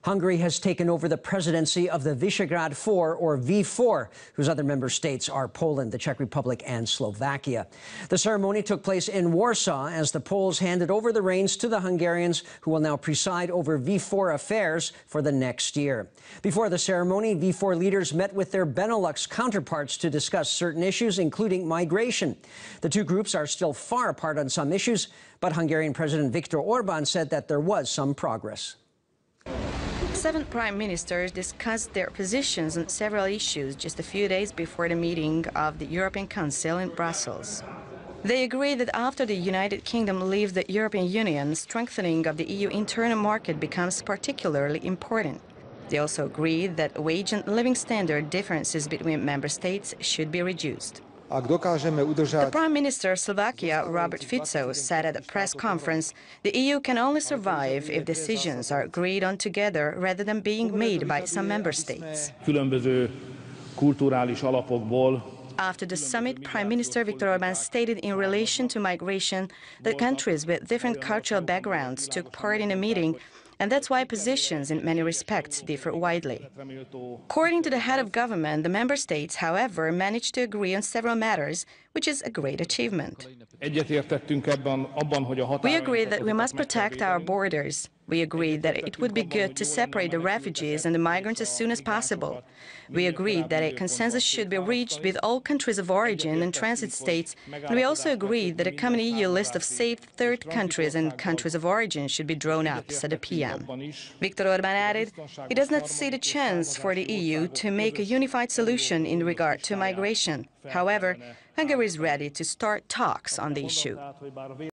Hungary has taken over the presidency of the Visegrad 4, or V4, whose other member states are Poland, the Czech Republic, and Slovakia. The ceremony took place in Warsaw as the Poles handed over the reins to the Hungarians, who will now preside over V4 affairs for the next year. Before the ceremony, V4 leaders met with their Benelux counterparts to discuss certain issues, including migration. The two groups are still far apart on some issues, but Hungarian President Viktor Orbán said that there was some progress. 7 prime ministers discussed their positions on several issues just a few days before the meeting of the European Council in Brussels. They agreed that after the United Kingdom leaves the European Union, strengthening of the EU internal market becomes particularly important. They also agreed that wage and living standard differences between member states should be reduced. The Prime Minister of Slovakia, Robert Fico, said at a press conference, the EU can only survive if decisions are agreed on together rather than being made by some member states. After the summit, Prime Minister Viktor Orbán stated in relation to migration that countries with different cultural backgrounds took part in the meeting, and that's why positions in many respects differ widely. According to the head of government, the member states, however, managed to agree on several matters, which is a great achievement. We agree that we must protect our borders. We agreed that it would be good to separate the refugees and the migrants as soon as possible. We agreed that a consensus should be reached with all countries of origin and transit states, and we also agreed that a common EU list of safe third countries and countries of origin should be drawn up, said the PM. Viktor Orbán added he does not see the chance for the EU to make a unified solution in regard to migration. However, Hungary is ready to start talks on the issue.